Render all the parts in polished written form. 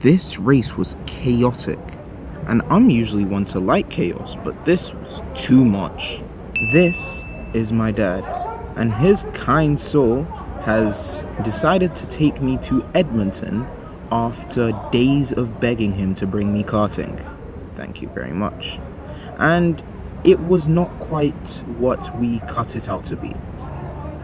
This race was chaotic, and I'm usually one to like chaos, but this was too much. This is my dad, and his kind soul has decided to take me to Edmonton after days of begging him to bring me karting. Thank you very much. And it was not quite what we cut it out to be.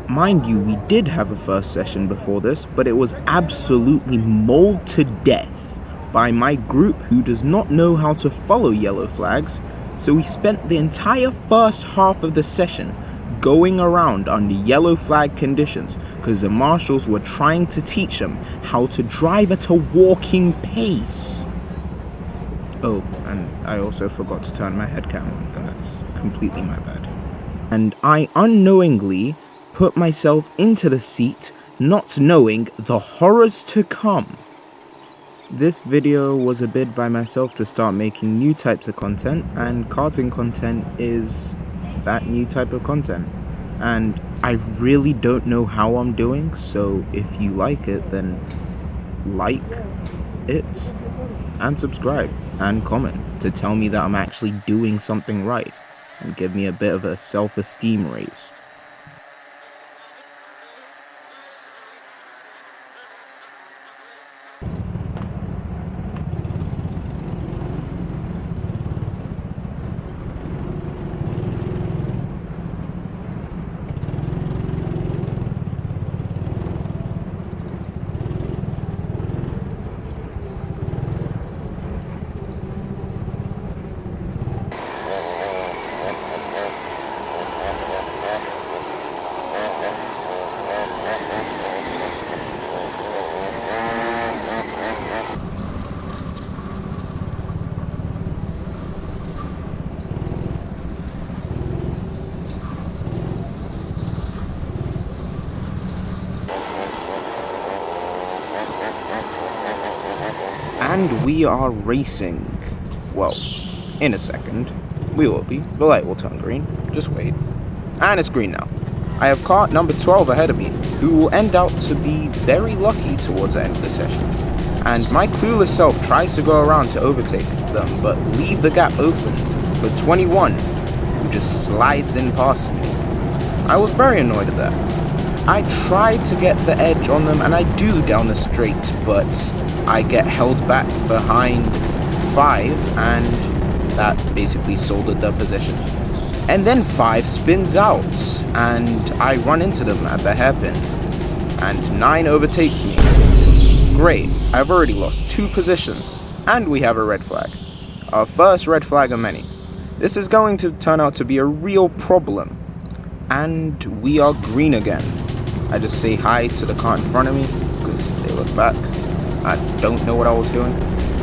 Mind you, we did have a first session before this, but it was absolutely mauled to death by my group who does not know how to follow yellow flags, so we spent the entire first half of the session going around under yellow flag conditions because the marshals were trying to teach them how to drive at a walking pace. Oh, and I also forgot to turn my head cam on, and that's completely my bad. And I unknowingly put myself into the seat, not knowing the horrors to come. This video was a bid by myself to start making new types of content, and karting content is that new type of content. And I really don't know how I'm doing, so if you like it, then like it and subscribe and comment to tell me that I'm actually doing something right and give me a bit of a self-esteem raise. And we are racing. Well, in a second, we will be. The light will turn green. Just wait. And it's green now. I have kart number 12 ahead of me, who will end out to be very lucky towards the end of the session. And my clueless self tries to go around to overtake them, but leave the gap open for 21, who just slides in past me. I was very annoyed at that. I tried to get the edge on them, and I do down the straight, but I get held back behind 5, and that basically soldered their position. And then 5 spins out, and I run into them at the hairpin, and 9 overtakes me. Great, I've already lost 2 positions, and we have a red flag. Our first red flag of many. This is going to turn out to be a real problem. And we are green again. I just say hi to the car in front of me, because they look back. I don't know what I was doing,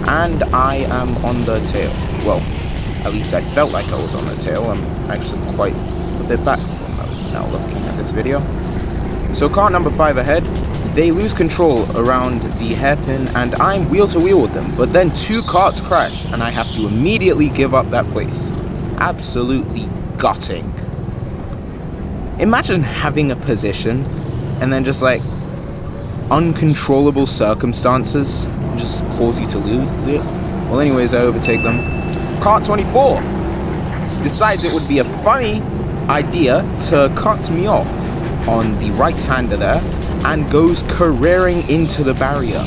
and I am on the tail. Well, at least I felt like I was on the tail. I'm actually quite a bit back from now looking at this video. So car number 5 ahead, they lose control around the hairpin, and I'm wheel to wheel with them, but then 2 carts crash, and I have to immediately give up that place. Absolutely gutting. Imagine having a position, and then just like uncontrollable circumstances just cause you to lose it. Well, anyways, I overtake them. Kart 24 decides it would be a funny idea to cut me off on the right-hander there and goes careering into the barrier.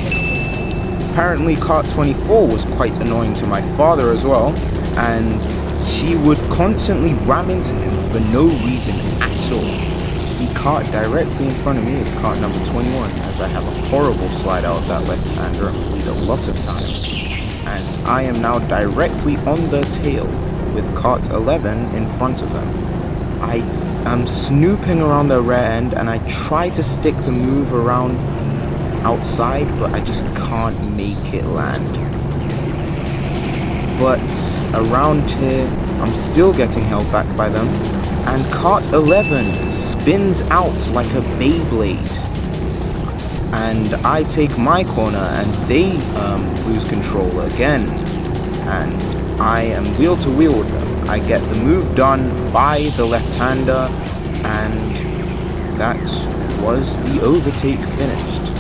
Apparently, Kart 24 was quite annoying to my father as well, and she would constantly ram into him for no reason at all. The cart directly in front of me is cart number 21, as I have a horrible slide out of that left-hander and bleed a lot of time. And I am now directly on the tail with cart 11 in front of them. I am snooping around the rear end, and I try to stick the move around the outside, but I just can't make it land. But around here, I'm still getting held back by them. And cart 11 spins out like a Beyblade. And I take my corner, and they lose control again. And I am wheel to wheel with them. I get the move done by the left-hander, and that was the overtake finished.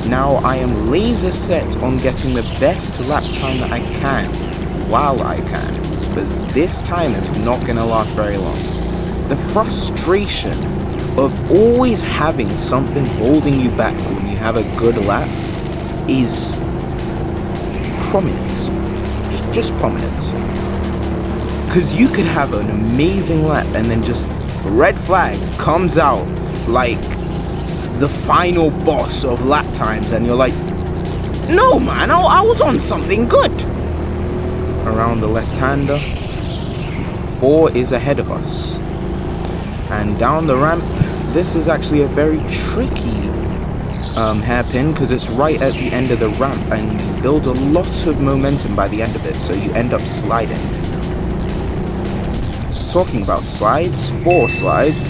Now I am laser set on getting the best lap time that I can, while I can, because this time is not going to last very long. The frustration of always having something holding you back when you have a good lap is prominent. Just prominent. Because you could have an amazing lap and then just red flag comes out like the final boss of lap times, and you're like, no man, I was on something good. Around the left-hander, 4 is ahead of us. And down the ramp, this is actually a very tricky hairpin because it's right at the end of the ramp and you build a lot of momentum by the end of it, so you end up sliding. Talking about slides, 4 slides.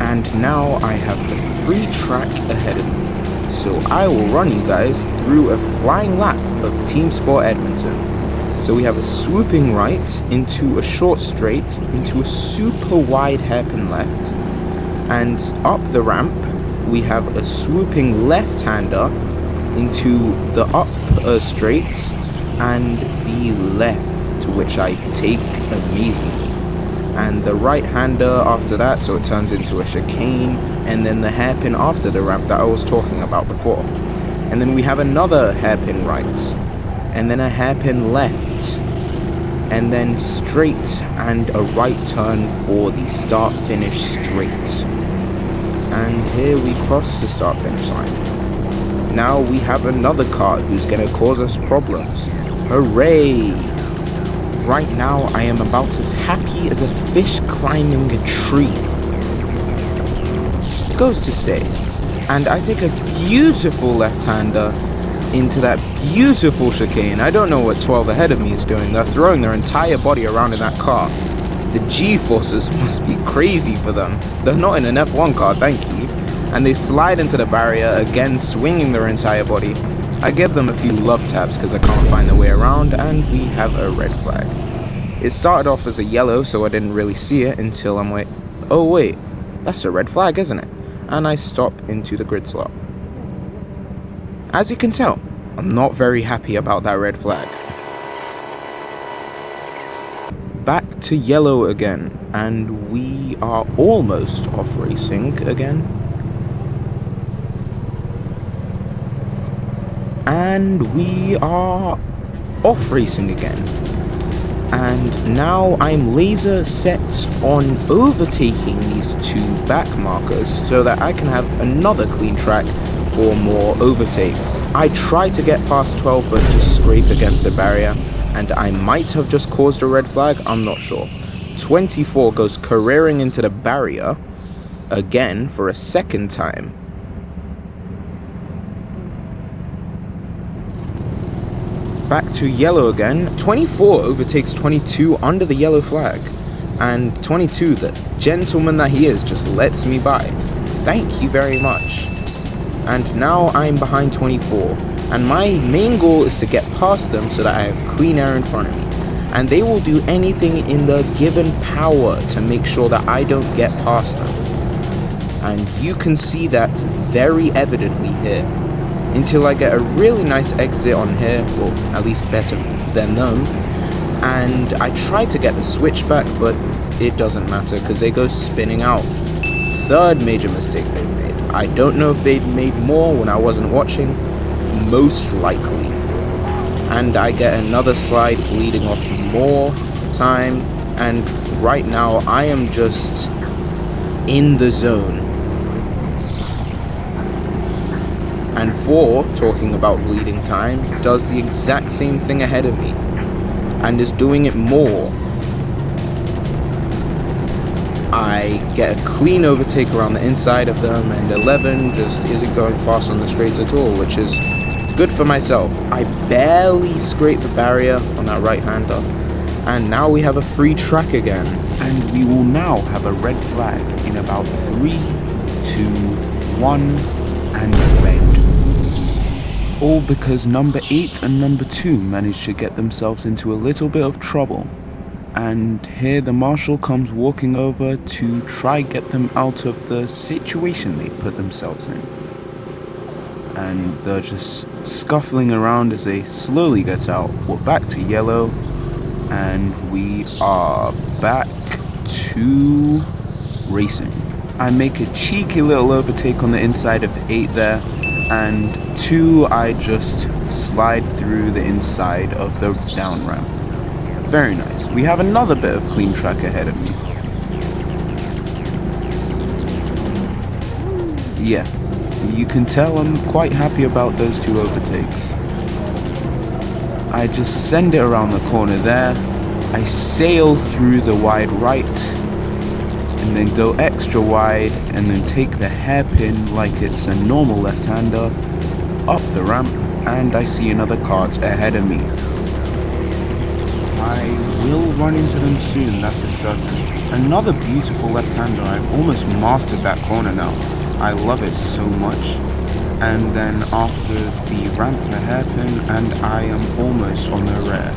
And now I have the free track ahead of me. So I will run you guys through a flying lap of TeamSport Edmonton. So we have a swooping right into a short straight, into a super wide hairpin left. And up the ramp, we have a swooping left-hander into the up straight and the left, which I take amazingly. And the right-hander after that, so it turns into a chicane, and then the hairpin after the ramp that I was talking about before. And then we have another hairpin right, and then a hairpin left, and then straight and a right turn for the start-finish straight. And here we cross the start-finish line. Now we have another car who's going to cause us problems. Hooray! Right now, I am about as happy as a fish climbing a tree. Goes to say, and I take a beautiful left-hander into that beautiful chicane. I don't know what 12 ahead of me is doing. They're throwing their entire body around in that car. The G-forces must be crazy for them. They're not in an F1 car, thank you. And they slide into the barrier, again swinging their entire body. I give them a few love taps because I can't find their way around, and we have a red flag. It started off as a yellow, so I didn't really see it until I'm like, oh wait, that's a red flag, isn't it? And I stop into the grid slot. As you can tell, I'm not very happy about that red flag. Back to yellow again, and we are almost off racing again. And we are off racing again. And now I'm laser set on overtaking these 2 back markers so that I can have another clean track for more overtakes. I try to get past 12 but just scrape against a barrier, and I might have just caused a red flag, I'm not sure. 24 goes careering into the barrier again for a second time. Back to yellow again. 24 overtakes 22 under the yellow flag, and 22, the gentleman that he is, just lets me by. Thank you very much. And now I'm behind 24, and my main goal is to get past them so that I have clean air in front of me, and they will do anything in their given power to make sure that I don't get past them. And you can see that very evidently here. Until I get a really nice exit on here, well, at least better than them, and I try to get the switch back, but it doesn't matter because they go spinning out. Third major mistake they've made. I don't know if they'd made more when I wasn't watching, most likely. And I get another slide bleeding off more time, and right now I am just in the zone. And 4, talking about bleeding time, does the exact same thing ahead of me, and is doing it more. I get a clean overtake around the inside of them, and 11 just isn't going fast on the straights at all, which is good for myself. I barely scrape the barrier on that right-hander, and now we have a free track again. And we will now have a red flag in about 3, 2, 1, and red. All because number 8 and number 2 managed to get themselves into a little bit of trouble. And here the marshal comes walking over to try get them out of the situation they put themselves in. and they're just scuffling around as they slowly get out. We're back to yellow, and we are back to racing. I make a cheeky little overtake on the inside of 8 there, and 2 I just slide through the inside of the down ramp. Very nice. We have another bit of clean track ahead of me. Yeah, you can tell I'm quite happy about those 2 overtakes. I just send it around the corner there. I sail through the wide right, and then go extra wide, and then take the hairpin like it's a normal left-hander, up the ramp, and I see another cart ahead of me. I will run into them soon, that is certain. Another beautiful left-hander. I've almost mastered that corner now. I love it so much. And then after the ramp, the hairpin, and I am almost on their rear.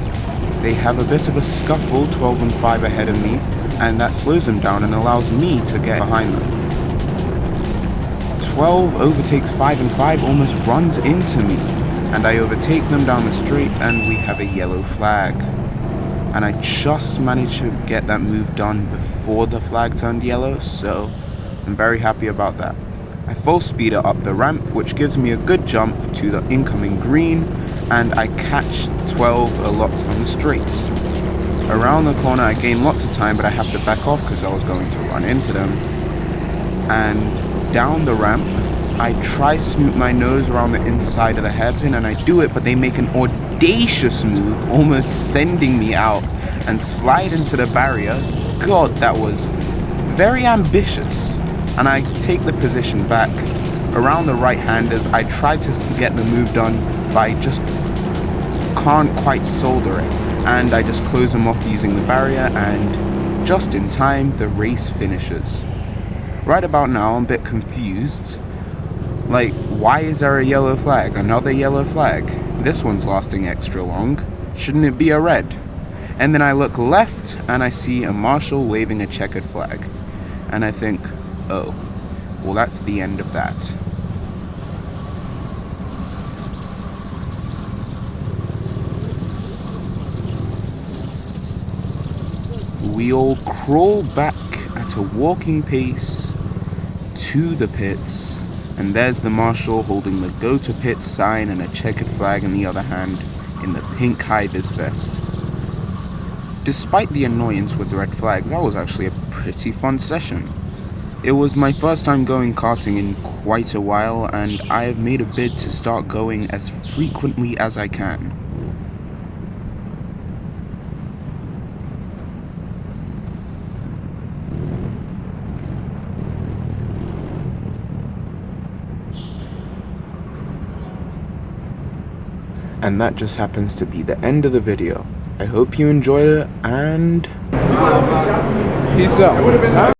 They have a bit of a scuffle, 12 and 5 ahead of me, and that slows them down and allows me to get behind them. 12 overtakes 5 and 5, almost runs into me, and I overtake them down the straight, and we have a yellow flag. And I just managed to get that move done before the flag turned yellow, so I'm very happy about that. I full speed it up the ramp, which gives me a good jump to the incoming green, and I catch 12 a lot on the straight. Around the corner I gain lots of time, but I have to back off because I was going to run into them. And down the ramp, I try snoot my nose around the inside of the hairpin, and I do it, but they make an audacious move, almost sending me out, and slide into the barrier. God, that was very ambitious. And I take the position back. Around the right-handers, I try to get the move done, but I just can't quite solder it. And I just close them off using the barrier, and just in time, the race finishes. Right about now, I'm a bit confused. Like, why is there a yellow flag? Another yellow flag? This one's lasting extra long. Shouldn't it be a red? And then I look left, and I see a marshal waving a checkered flag. And I think, oh, well, that's the end of that. We all crawl back at a walking pace to the pits, and there's the marshal holding the go to pits sign and a checkered flag in the other hand in the pink high-vis vest. Despite the annoyance with the red flags, that was actually a pretty fun session. It was my first time going karting in quite a while, and I have made a bid to start going as frequently as I can. And that just happens to be the end of the video. I hope you enjoyed it, and peace out.